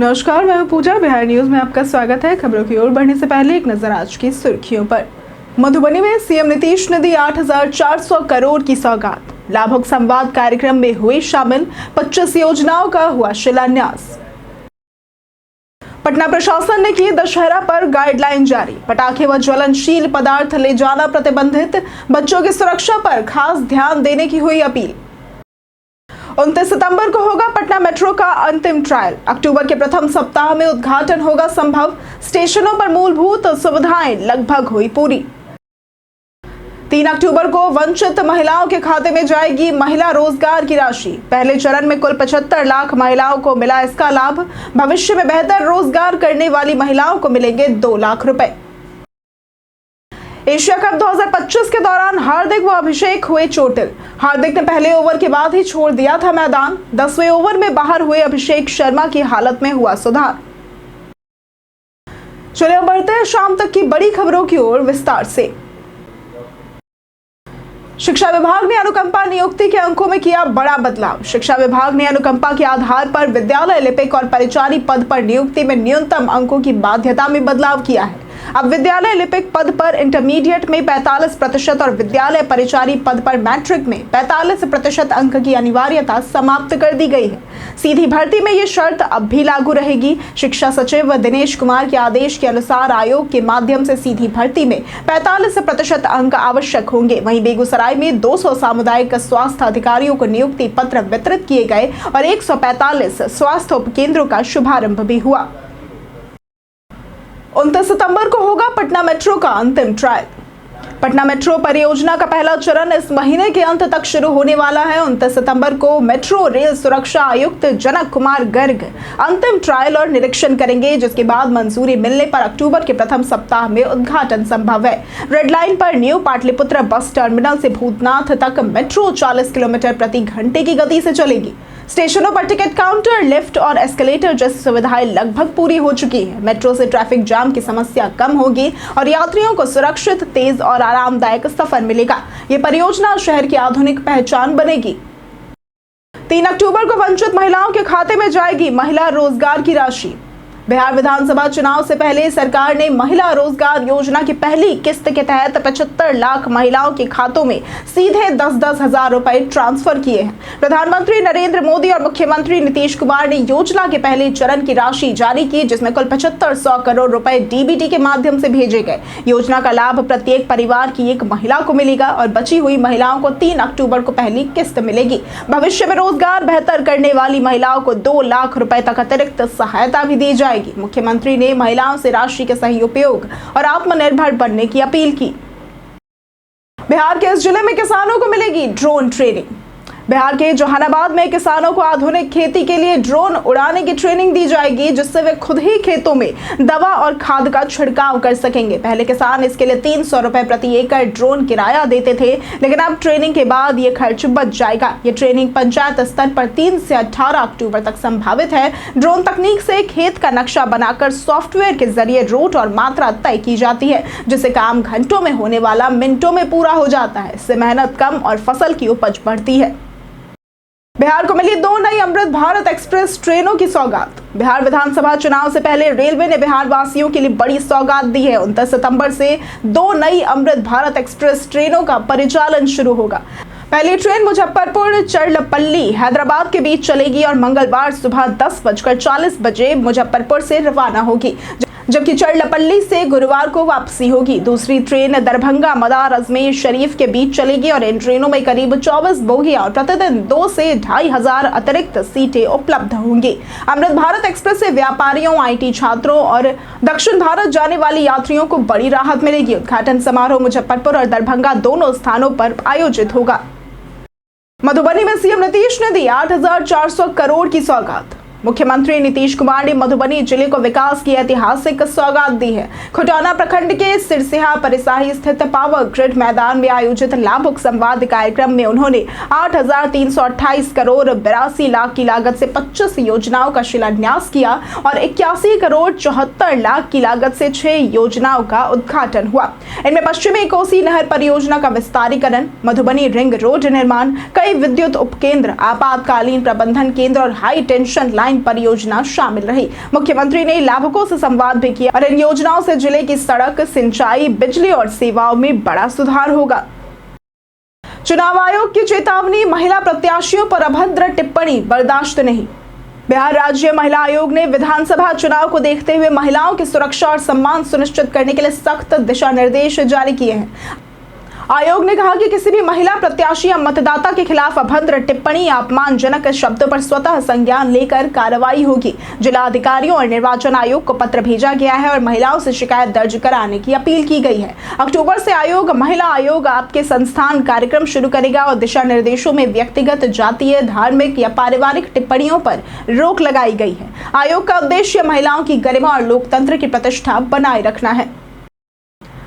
नमस्कार, मैं हूं पूजा। बिहार न्यूज में आपका स्वागत है। खबरों की ओर बढ़ने से पहले एक नजर आज की सुर्खियों पर। मधुबनी में सीएम नीतीश ने दी 8,400 करोड़ की सौगात। लाभुक संवाद कार्यक्रम में हुए शामिल। 25 योजनाओं का हुआ शिलान्यास। पटना प्रशासन ने की दशहरा पर गाइडलाइन जारी। पटाखे व ज्वलनशील पदार्थ ले जाना प्रतिबंधित। बच्चों की सुरक्षा पर खास ध्यान देने की हुई अपील। 29 सितंबर को होगा पटना मेट्रो का अंतिम ट्रायल। अक्टूबर के प्रथम सप्ताह में उद्घाटन होगा संभव। स्टेशनों पर मूलभूत सुविधाएं लगभग हुई पूरी। 3 अक्टूबर को वंचित महिलाओं के खाते में जाएगी महिला रोजगार की राशि। पहले चरण में कुल 75 लाख महिलाओं को मिला इसका लाभ। भविष्य में बेहतर रोजगार करने वाली महिलाओं को मिलेंगे 2 लाख रुपए। एशिया कप 2025 के दौरान हार्दिक व अभिषेक हुए चोटिल। हार्दिक ने पहले ओवर के बाद ही छोड़ दिया था मैदान। 10वें ओवर में बाहर हुए अभिषेक शर्मा की हालत में हुआ सुधार। चलिए अब बढ़ते हैं शाम तक की बड़ी खबरों की ओर विस्तार से। शिक्षा विभाग ने अनुकंपा नियुक्ति के अंकों में किया बड़ा बदलाव। शिक्षा विभाग ने अनुकंपा के आधार पर विद्यालय लिपिक और परिचारी पद पर नियुक्ति में न्यूनतम अंकों की बाध्यता में बदलाव किया है। अब विद्यालय लिपिक पद पर इंटरमीडिएट में 45% और विद्यालय परिचारी पद पर मैट्रिक में 45% अंक की अनिवार्यता समाप्त कर दी गई है। सीधी भर्ती में ये शर्त अब भी लागू रहेगी। शिक्षा सचिव दिनेश कुमार के आदेश के अनुसार आयोग के माध्यम से सीधी भर्ती में 45% अंक आवश्यक होंगे। वहीं बेगूसराय में 200 सामुदायिक स्वास्थ्य अधिकारियों को नियुक्ति पत्र वितरित किए गए और 145 स्वास्थ्य उपकेंद्रों का शुभारंभ भी हुआ। 29 सितंबर को होगा पटना मेट्रो का अंतिम ट्रायल। पटना मेट्रो परियोजना का पहला चरण इस महीने के अंत तक शुरू होने वाला है। 29 सितंबर को मेट्रो रेल सुरक्षा आयुक्त जनक कुमार गर्ग अंतिम ट्रायल और निरीक्षण करेंगे, जिसके बाद मंजूरी मिलने पर अक्टूबर के प्रथम सप्ताह में उद्घाटन संभव है। रेड लाइन पर न्यू पाटलिपुत्र बस टर्मिनल से भूतनाथ तक मेट्रो 40 किलोमीटर प्रति घंटे की गति से चलेगी। स्टेशनों पर टिकट काउंटर, लिफ्ट और एस्केलेटर जैसी सुविधाएं लगभग पूरी हो चुकी है। मेट्रो से ट्रैफिक जाम की समस्या कम होगी और यात्रियों को सुरक्षित, तेज और आरामदायक सफर मिलेगा। ये परियोजना शहर की आधुनिक पहचान बनेगी। 3 अक्टूबर को वंचित महिलाओं के खाते में जाएगी महिला रोजगार की राशि। बिहार विधानसभा चुनाव से पहले सरकार ने महिला रोजगार योजना की पहली किस्त के तहत 75 लाख महिलाओं के खातों में सीधे 10-10 हजार रुपए ट्रांसफर किए हैं। प्रधानमंत्री नरेंद्र मोदी और मुख्यमंत्री नीतीश कुमार ने योजना के पहले चरण की राशि जारी की, जिसमें कुल 7500 करोड़ रुपए डीबीटी के माध्यम से भेजे गए। योजना का लाभ प्रत्येक परिवार की एक महिला को मिलेगा और बची हुई महिलाओं को 3 अक्टूबर को पहली किस्त मिलेगी। भविष्य में रोजगार बेहतर करने वाली महिलाओं को 2 लाख रुपए तक अतिरिक्त सहायता भी दी जाएगी। मुख्यमंत्री ने महिलाओं से राशि के सही उपयोग और आत्मनिर्भर बनने की अपील की। बिहार के इस जिले में किसानों को मिलेगी ड्रोन ट्रेनिंग। बिहार के जहानाबाद में किसानों को आधुनिक खेती के लिए ड्रोन उड़ाने की ट्रेनिंग दी जाएगी, जिससे वे खुद ही खेतों में दवा और खाद का छिड़काव कर सकेंगे। पहले किसान इसके लिए 300 रुपए प्रति एकड़ ड्रोन किराया देते थे, लेकिन अब ट्रेनिंग के बाद ये खर्च बच जाएगा। ये ट्रेनिंग पंचायत स्तर पर 3 से 18 अक्टूबर तक संभावित है। ड्रोन तकनीक से खेत का नक्शा बनाकर सॉफ्टवेयर के जरिए रूट और मात्रा तय की जाती है, जिससे काम घंटों में होने वाला मिनटों में पूरा हो जाता है। इससे मेहनत कम और फसल की उपज बढ़ती है। बिहार को मिली 2 नई अमृत भारत एक्सप्रेस ट्रेनों की सौगात। बिहार विधानसभा चुनाव से पहले रेलवे ने बिहार वासियों के लिए बड़ी सौगात दी है। 29 सितंबर से 2 नई अमृत भारत एक्सप्रेस ट्रेनों का परिचालन शुरू होगा। पहली ट्रेन मुजफ्फरपुर चरलपल्ली हैदराबाद के बीच चलेगी और मंगलवार सुबह 10:40 बजे मुजफ्फरपुर से रवाना होगी, जबकि चरलपल्ली से गुरुवार को वापसी होगी। दूसरी ट्रेन दरभंगा मदार अजमेर शरीफ के बीच चलेगी और इन ट्रेनों में करीब 24 बोगियां और प्रतिदिन 2 से 2,500 अतिरिक्त सीटें उपलब्ध होंगी। अमृत भारत एक्सप्रेस से व्यापारियों, IT छात्रों और दक्षिण भारत जाने वाले यात्रियों को बड़ी राहत मिलेगी। उद्घाटन समारोह मुजफ्फरपुर और दरभंगा दोनों स्थानों पर आयोजित होगा। मधुबनी में सीएम नीतीश ने दी 8,400 करोड़ की सौगात। मुख्यमंत्री नीतीश कुमार ने मधुबनी जिले को विकास की ऐतिहासिक सौगात दी है। खुटौना प्रखंड के सिरसिहा परिसाही स्थित पावर ग्रिड मैदान में आयोजित लाभुक संवाद कार्यक्रम में उन्होंने 8,328 करोड़ 82 लाख की लागत से 25 योजनाओं का शिलान्यास किया और 81 करोड़ 74 लाख की लागत से 6 योजनाओं का उद्घाटन हुआ। इनमें पश्चिमी कोसी नहर परियोजना का विस्तारीकरण, मधुबनी रिंग रोड निर्माण, कई विद्युत उपकेंद्र, आपातकालीन प्रबंधन केंद्र और हाई टेंशन लाइन लाइन परियोजना शामिल रही। मुख्यमंत्री ने लाभुकों से संवाद भी किया और इन योजनाओं से जिले की सड़क, सिंचाई, बिजली और सेवाओं में बड़ा सुधार होगा। चुनाव आयोग की चेतावनी, महिला प्रत्याशियों पर अभद्र टिप्पणी बर्दाश्त नहीं। बिहार राज्य महिला आयोग ने विधानसभा चुनाव को देखते हुए महिलाओं की सुरक्षा और सम्मान सुनिश्चित करने के लिए सख्त दिशा निर्देश जारी किए हैं। आयोग ने कहा कि किसी भी महिला प्रत्याशी या मतदाता के खिलाफ अभद्र टिप्पणी या अपमानजनक शब्दों पर स्वतः संज्ञान लेकर कार्रवाई होगी। जिला अधिकारियों और निर्वाचन आयोग को पत्र भेजा गया है और महिलाओं से शिकायत दर्ज कराने की अपील की गई है। अक्टूबर से महिला आयोग आपके संस्थान कार्यक्रम शुरू करेगा और दिशा निर्देशों में व्यक्तिगत, जातीय, धार्मिक या पारिवारिक टिप्पणियों पर रोक लगाई गई है। आयोग का उद्देश्य महिलाओं की गरिमा और लोकतंत्र की प्रतिष्ठा बनाए रखना है।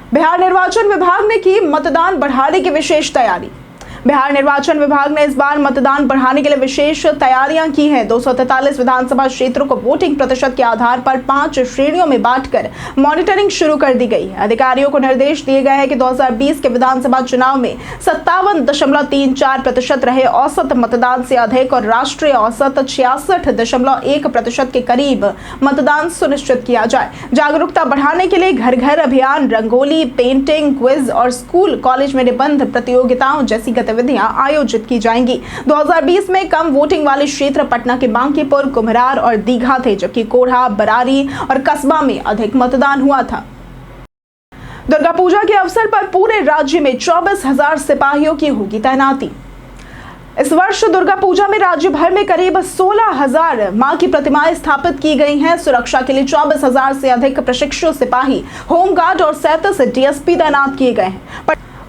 बिहार निर्वाचन विभाग ने की मतदान बढ़ाने की विशेष तैयारी। बिहार निर्वाचन विभाग ने इस बार मतदान बढ़ाने के लिए विशेष तैयारियां की हैं। 243 विधानसभा क्षेत्रों को वोटिंग प्रतिशत के आधार पर 5 श्रेणियों में बांटकर मॉनिटरिंग शुरू कर दी गई है। अधिकारियों को निर्देश दिए गए हैं कि 2020 के विधानसभा चुनाव में 57.34% रहे औसत मतदान से अधिक और राष्ट्रीय औसत 66.1% के करीब मतदान सुनिश्चित किया जाए। जागरूकता बढ़ाने के लिए घर घर अभियान, रंगोली, पेंटिंग, क्विज और स्कूल कॉलेज में निबंध प्रतियोगिताओं जैसी गतिविधियां आयोजित की जाएंगी। 2020 में कम वोटिंग वाले क्षेत्र पटना के बांकीपुर, कुम्हरार और दीघा थे, जबकि कोढ़ा, बरारी और कस्बा में अधिक मतदान हुआ था। दुर्गा पूजा के अवसर पर पूरे राज्य में 24,000 सिपाहियों की होगी तैनाती। इस वर्ष दुर्गा पूजा में राज्य भर में करीब 16,000 मां की प्रतिमाएं स्थापित की गई हैं। सुरक्षा के लिए 24,000 से अधिक प्रशिक्षु सिपाही, होमगार्ड और 37 डीएसपी तैनात किए गए हैं।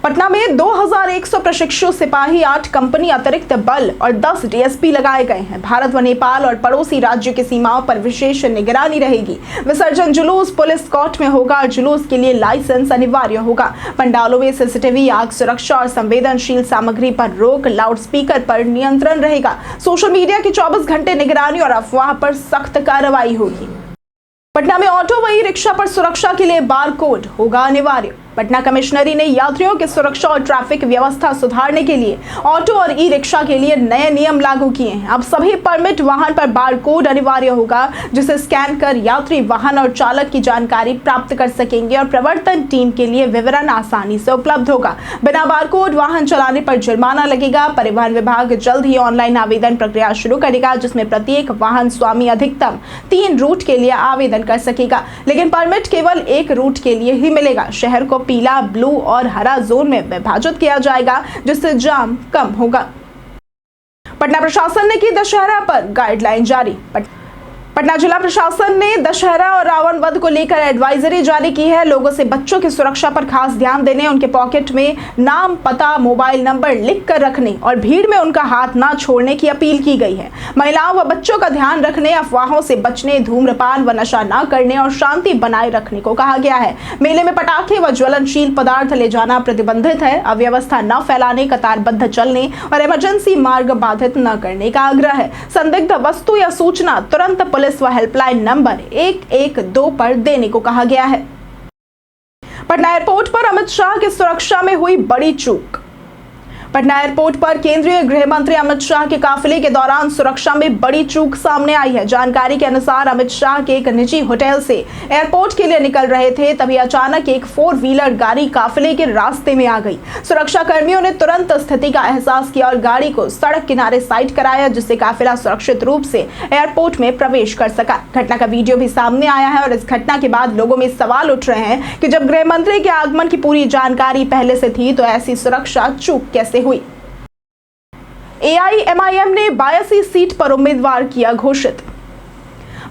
पटना में 2,100 प्रशिक्षु सिपाही, 8 कंपनी अतिरिक्त बल और 10 डीएसपी लगाए गए हैं। भारत व नेपाल और पड़ोसी राज्य की सीमाओं पर विशेष निगरानी रहेगी। विसर्जन जुलूस पुलिस कोर्ट में होगा और जुलूस के लिए लाइसेंस अनिवार्य होगा। पंडालों में सीसीटीवी, आग सुरक्षा और संवेदनशील सामग्री पर रोक, लाउडस्पीकर पर नियंत्रण रहेगा। सोशल मीडिया की 24 घंटे निगरानी और अफवाह पर सख्त कार्रवाई होगी। पटना में ऑटो व ई रिक्शा पर सुरक्षा के लिए बारकोड होगा अनिवार्य। पटना कमिश्नरी ने यात्रियों की सुरक्षा और ट्रैफिक व्यवस्था सुधारने के लिए ऑटो और ई रिक्शा के लिए नए नियम लागू किए हैं। अब सभी परमिट वाहन पर बारकोड अनिवार्य होगा, जिसे स्कैन कर यात्री, वाहन और चालक की जानकारी प्राप्त कर सकेंगे और प्रवर्तन टीम के लिए विवरण आसानी से उपलब्ध होगा। बिना बारकोड वाहन चलाने पर जुर्माना लगेगा। परिवहन विभाग जल्द ही ऑनलाइन आवेदन प्रक्रिया शुरू करेगा, जिसमें प्रत्येक वाहन स्वामी अधिकतम 3 रूट के लिए आवेदन कर सकेगा, लेकिन परमिट केवल 1 रूट के लिए ही मिलेगा। शहर को पीला, ब्लू और हरा जोन में विभाजित किया जाएगा, जिससे जाम कम होगा। पटना प्रशासन ने की दशहरा पर गाइडलाइन जारी। पटना जिला प्रशासन ने दशहरा और रावण वध को लेकर एडवाइजरी जारी की है। लोगों से बच्चों की सुरक्षा पर खास ध्यान देने, उनके पॉकेट में नाम, पता, मोबाइल नंबर लिख कर रखने और भीड़ में उनका हाथ ना छोड़ने की अपील की गई है। महिलाओं व बच्चों का ध्यान रखने, अफवाहों से बचने, धूम्रपान व नशा न करने और शांति बनाए रखने को कहा गया है। मेले में पटाखे व ज्वलनशील पदार्थ ले जाना प्रतिबंधित है। अव्यवस्था न फैलाने, कतारबद्ध चलने और इमरजेंसी मार्ग बाधित न करने का आग्रह है। संदिग्ध वस्तु या सूचना तुरंत पुलिस व हेल्पलाइन नंबर 112 पर देने को कहा गया है। पटना एयरपोर्ट पर अमित शाह की सुरक्षा में हुई बड़ी चूक। पटना एयरपोर्ट पर केंद्रीय गृह मंत्री अमित शाह के काफिले के दौरान सुरक्षा में बड़ी चूक सामने आई है। जानकारी के अनुसार अमित शाह के एक निजी होटल से एयरपोर्ट के लिए निकल रहे थे, तभी अचानक एक 4 व्हीलर गाड़ी काफिले के रास्ते में आ गई। सुरक्षा कर्मियों ने तुरंत स्थिति का एहसास किया और गाड़ी को सड़क किनारे साइड कराया, जिससे काफिला सुरक्षित रूप से एयरपोर्ट में प्रवेश कर सका। घटना का वीडियो भी सामने आया है और इस घटना के बाद लोगों में सवाल उठ रहे हैं कि जब गृह मंत्री के आगमन की पूरी जानकारी पहले से थी, तो ऐसी सुरक्षा चूक कैसे हुई। AIMIM ने 82 सीट पर उम्मीदवार किया घोषित।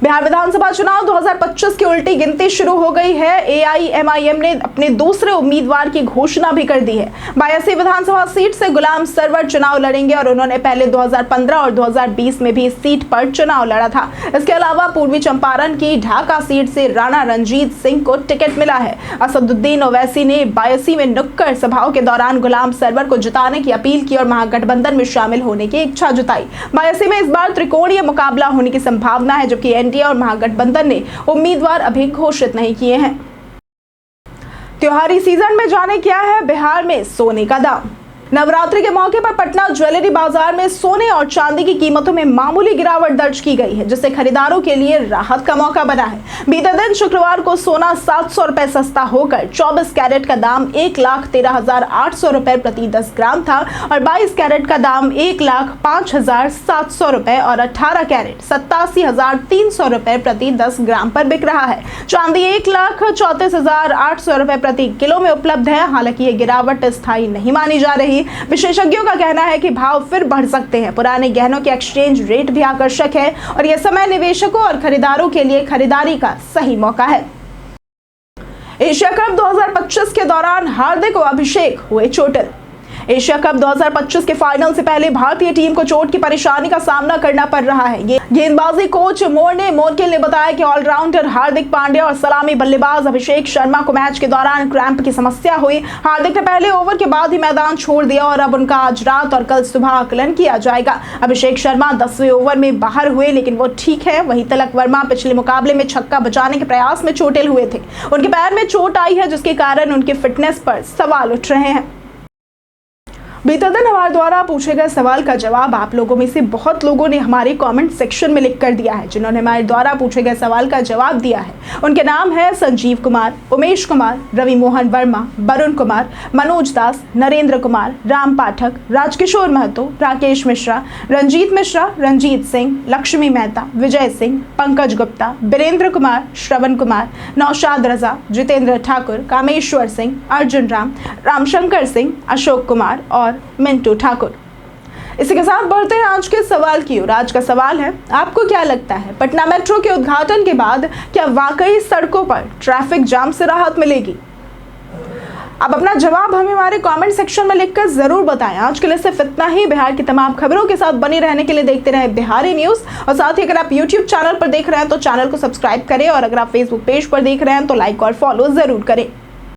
बिहार विधानसभा चुनाव 2025 की उल्टी गिनती शुरू हो गई है। AIMIM ने अपने दूसरे उम्मीदवार की घोषणा भी कर दी है। 82 विधानसभा सीट से गुलाम सरवर चुनाव लड़ेंगे और उन्होंने पहले 2015 और 2020 में भी इस सीट पर चुनाव लड़ा था। इसके अलावा पूर्वी चंपारण की ढाका सीट से राणा रणजीत सिंह को टिकट मिला है। असदुद्दीन ओवैसी ने 82 में नुक्कड़ सभाओं के दौरान गुलाम सरवर को जिताने की अपील की और महागठबंधन में शामिल होने की इच्छा जताई। 82 में इस बार त्रिकोणीय मुकाबला होने की संभावना है, जबकि एनडीए और महागठबंधन ने उम्मीदवार अभी घोषित नहीं किए हैं। त्योहारी सीजन में जाने क्या है बिहार में सोने का दाम। नवरात्रि के मौके पर पटना ज्वेलरी बाजार में सोने और चांदी की कीमतों में मामूली गिरावट दर्ज की गई है, जिससे खरीदारों के लिए राहत का मौका बना है। बीते दिन शुक्रवार को सोना 700 रुपए सस्ता होकर 24 कैरेट का दाम 1,13,800 रुपए प्रति 10 ग्राम था और 22 कैरेट का दाम 1,05,700 रुपए और 18 कैरेट 87,300 रुपए प्रति 10 ग्राम पर बिक रहा है। चांदी 1,34,800 रुपए प्रति किलो में उपलब्ध है। हालांकि ये गिरावट स्थायी नहीं मानी जा रही। विशेषज्ञों का कहना है कि भाव फिर बढ़ सकते हैं। पुराने गहनों के एक्सचेंज रेट भी आकर्षक है और यह समय निवेशकों और खरीदारों के लिए खरीदारी का सही मौका है। एशिया कप 2025 के दौरान हार्दिक और अभिषेक हुए चोटिल। एशिया कप 2025 के फाइनल से पहले भारतीय टीम को चोट की परेशानी का सामना करना पड़ रहा है। गेंदबाजी कोच मोर्केल ने बताया कि ऑलराउंडर हार्दिक पांड्या और सलामी बल्लेबाज अभिषेक शर्मा को मैच के दौरान क्रैम्प की समस्या हुई। हार्दिक ने पहले ओवर के बाद ही मैदान छोड़ दिया और अब उनका आज रात और कल सुबह आकलन किया जाएगा। अभिषेक शर्मा 10वें ओवर में बाहर हुए, लेकिन वो ठीक है। वहीं तिलक वर्मा पिछले मुकाबले में छक्का बचाने के प्रयास में चोटिल हुए थे। उनके पैर में चोट आई है, जिसके कारण उनकी फिटनेस पर सवाल उठ रहे हैं। बीते दिन हमारे द्वारा पूछे गए सवाल का जवाब आप लोगों में से बहुत लोगों ने हमारे कमेंट सेक्शन में लिख कर दिया है। जिन्होंने हमारे द्वारा पूछे गए सवाल का जवाब दिया है उनके नाम है संजीव कुमार, उमेश कुमार, रवि मोहन वर्मा, वरुण कुमार, मनोज दास, नरेंद्र कुमार, राम पाठक, राजकिशोर महतो, राकेश मिश्रा, रंजीत मिश्रा, रंजीत सिंह, लक्ष्मी मेहता, विजय सिंह, पंकज गुप्ता, वीरेंद्र कुमार, श्रवण कुमार, नौशाद रजा, जितेंद्र ठाकुर, कामेश्वर सिंह, अर्जुन राम, रामशंकर सिंह, अशोक कुमार और मिंटू ठाकुर। इसी के साथ बढ़ते हैं आज के सवाल की ओर। आज का सवाल है, आपको क्या लगता है पटना मेट्रो के उद्घाटन के बाद क्या वाकई सड़कों पर ट्रैफिक जाम से राहत मिलेगी? अब अपना जवाब हमें हमारे कमेंट सेक्शन में लिखकर जरूर बताएं। आज के लिए सिर्फ इतना ही। बिहार की तमाम खबरों के साथ बने रहने के लिए देखते रहे बिहारी न्यूज। और साथ ही अगर आप यूट्यूब चैनल पर देख रहे हैं तो चैनल को सब्सक्राइब करें और अगर आप फेसबुक पेज पर देख रहे हैं तो लाइक और फॉलो जरूर करें।